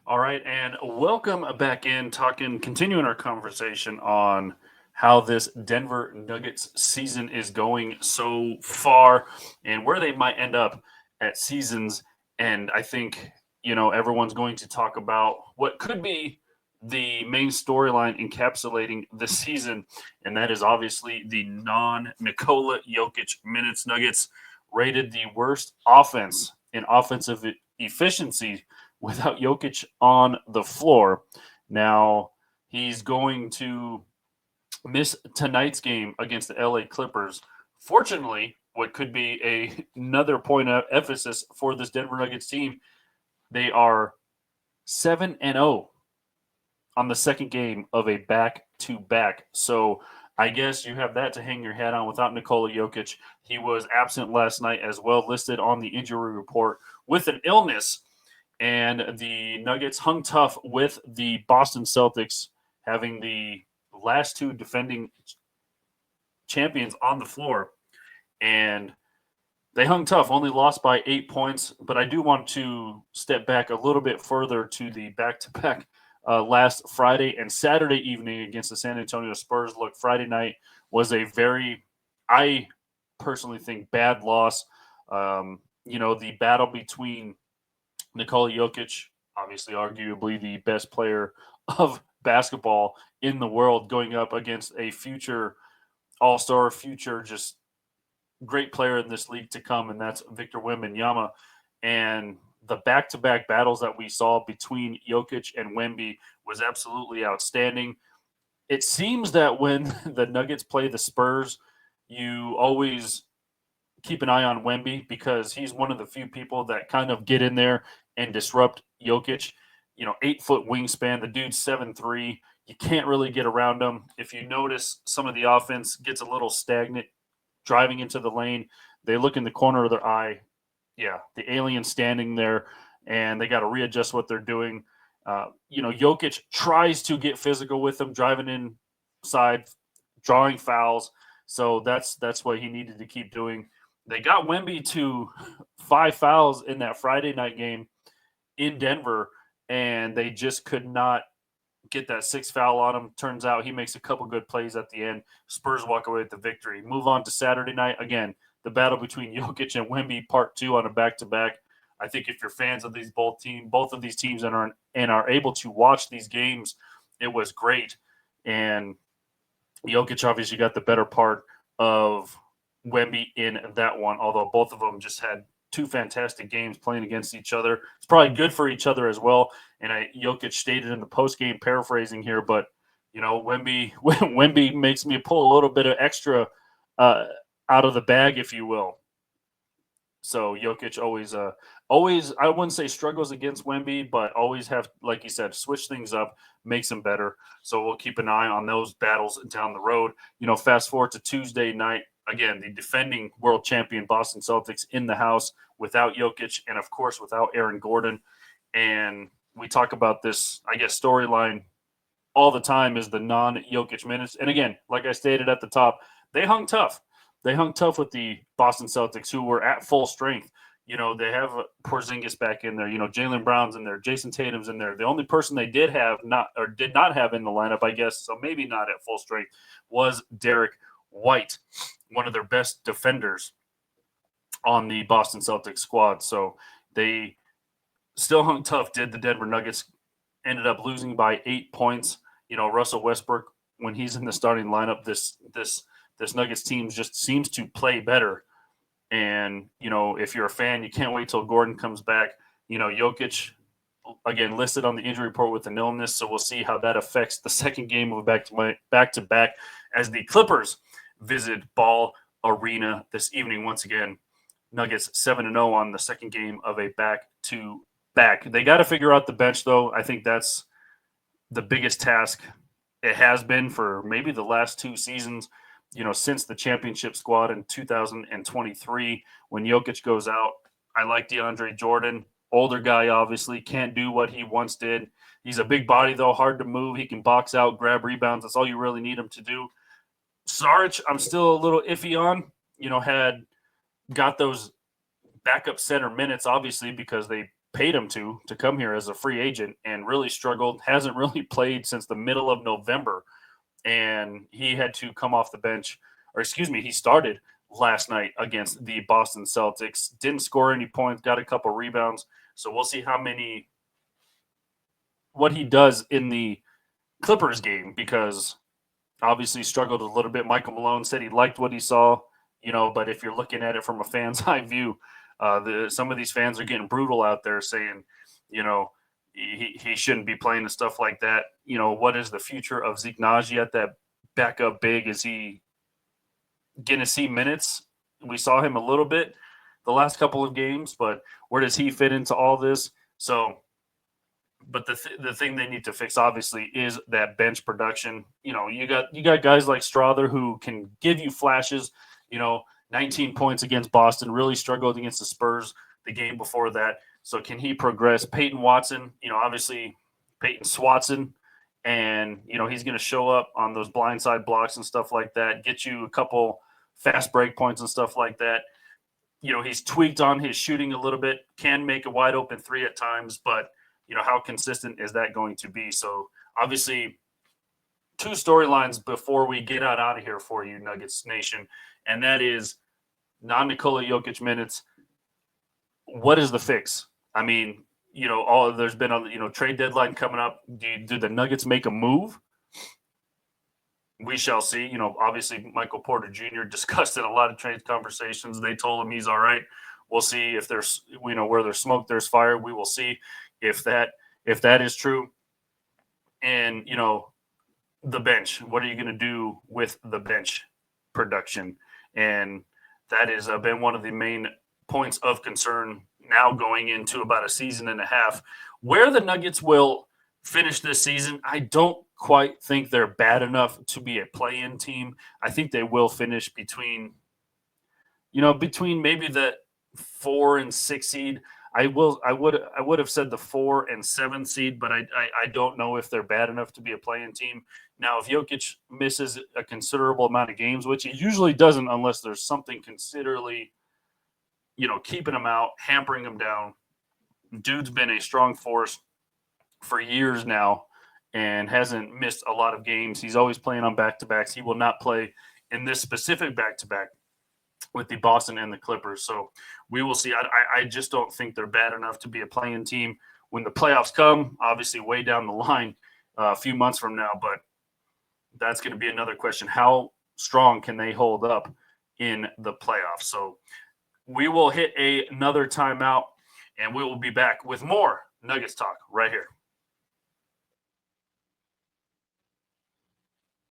All right, and welcome back in, continuing our conversation on how this Denver Nuggets season is going so far and where they might end up at season's end. I think, everyone's going to talk about what could be the main storyline encapsulating the season, and that is obviously the non Nikola Jokic minutes. Nuggets rated the worst offense in offensive efficiency without Jokic on the floor. Now, he's going to miss tonight's game against the LA Clippers. Fortunately, what could be another point of emphasis for this Denver Nuggets team, they are 7 and 0 on the second game of a back to back. So I guess you have that to hang your hat on without Nikola Jokic. He was absent last night as well, listed on the injury report with an illness. And the Nuggets hung tough with the Boston Celtics, having the last two defending champions on the floor. And they hung tough, only lost by 8 points. But I do want to step back a little bit further to the back to back last Friday and Saturday evening against the San Antonio Spurs. Look, Friday night was a very, I personally think, bad loss. The battle between Nikola Jokic, obviously, arguably the best player of basketball in the world, going up against a future All Star, future just great player in this league to come, and that's Victor Wembanyama. And the back-to-back battles that we saw between Jokic and Wemby was absolutely outstanding. It seems that when the Nuggets play the Spurs, you always keep an eye on Wemby because he's one of the few people that kind of get in there and disrupt Jokic. 8 foot wingspan. The dude's 7'3". You can't really get around him. If you notice, some of the offense gets a little stagnant driving into the lane. They look in the corner of their eye. Yeah, the alien standing there, and they got to readjust what they're doing. Jokic tries to get physical with them, driving inside, drawing fouls. So that's what he needed to keep doing. They got Wemby to 5 fouls in that Friday night game in Denver, and they just could not get that sixth foul on him. Turns out he makes a couple good plays at the end. Spurs walk away with the victory. Move on to Saturday night. Again, the battle between Jokic and Wemby, part two on a back-to-back. I think if you're fans of both of these teams, and are able to watch these games, it was great. And Jokic obviously got the better part of Wemby in that one, although both of them just had two fantastic games playing against each other. It's probably good for each other as well. And Jokic stated in the post game, paraphrasing here, but Wemby Wemby makes me pull a little bit of extra uh, out of the bag, if you will. So Jokic always I wouldn't say struggles against Wemby, but always have, like you said, switch things up, makes him better. So we'll keep an eye on those battles down the road. Fast forward to Tuesday night. Again, the defending world champion Boston Celtics in the house without Jokic and of course without Aaron Gordon. And we talk about this, I guess, storyline all the time is the non-Jokic minutes. And again, like I stated at the top, they hung tough. They hung tough with the Boston Celtics, who were at full strength. They have Porzingis back in there. Jaylen Brown's in there. Jason Tatum's in there. The only person they did not have in the lineup, I guess, so maybe not at full strength, was Derek White, one of their best defenders on the Boston Celtics squad. So they still hung tough. Did the Denver Nuggets ended up losing by 8 points? Russell Westbrook, when he's in the starting lineup, this Nuggets team just seems to play better. And if you're a fan, you can't wait till Gordon comes back. Jokic again listed on the injury report with an illness, so we'll see how that affects the second game of a back to back as the Clippers visit Ball Arena this evening once again. Nuggets 7-0 on the second game of a back to back. They got to figure out the bench, though. I think that's the biggest task it has been for maybe the last two seasons, since the championship squad in 2023 when Jokic goes out. I like DeAndre Jordan, older guy, obviously, can't do what he once did. He's a big body, though, hard to move. He can box out, grab rebounds. That's all you really need him to do. Sarge, I'm still a little iffy on, had got those backup center minutes, obviously, because they paid him to come here as a free agent and really struggled. Hasn't really played since the middle of November, and he had to come off the bench, or excuse me, he started last night against the Boston Celtics. Didn't score any points, got a couple rebounds. So we'll see what he does in the Clippers game, because obviously struggled a little bit. Michael Malone said he liked what he saw, but if you're looking at it from a fan's eye view, some of these fans are getting brutal out there saying, he shouldn't be playing and stuff like that. What is the future of Zeke Naji at that backup big? Is he going to see minutes? We saw him a little bit the last couple of games, but where does he fit into all this? So, but the thing they need to fix, obviously, is that bench production. You got guys like Strother who can give you flashes. 19 points against Boston, really struggled against the Spurs the game before that. So can he progress? Peyton Watson, obviously Peyton Swatson, and he's going to show up on those blindside blocks and stuff like that, get you a couple fast break points and stuff like that. He's tweaked on his shooting a little bit, can make a wide open three at times, but how consistent is that going to be? So obviously, two storylines before we get out of here for you, Nuggets Nation, and that is non-Nikola Jokic minutes. What is the fix? I mean, there's been a trade deadline coming up. Do the Nuggets make a move? We shall see. Obviously Michael Porter Jr. discussed in a lot of trade conversations. They told him he's all right. We'll see if there's, where there's smoke, there's fire. We will see if that is true. And, the bench, what are you going to do with the bench production? And that has been one of the main points of concern now going into about a season and a half. Where the Nuggets will finish this season, I don't quite think they're bad enough to be a play-in team. I think they will finish between maybe the 4 and 6 seed. I would have said the 4 and 7 seed, but I don't know if they're bad enough to be a play-in team. Now, if Jokic misses a considerable amount of games, which he usually doesn't unless there's something considerably, keeping him out, hampering him down. Dude's been a strong force for years now and hasn't missed a lot of games. He's always playing on back-to-backs. He will not play in this specific back-to-back with the Boston and the Clippers. So we will see. I just don't think they're bad enough to be a play-in team when the playoffs come, obviously way down the line a few months from now. But that's going to be another question. How strong can they hold up in the playoffs? So we will hit another timeout, and we will be back with more Nuggets talk right here.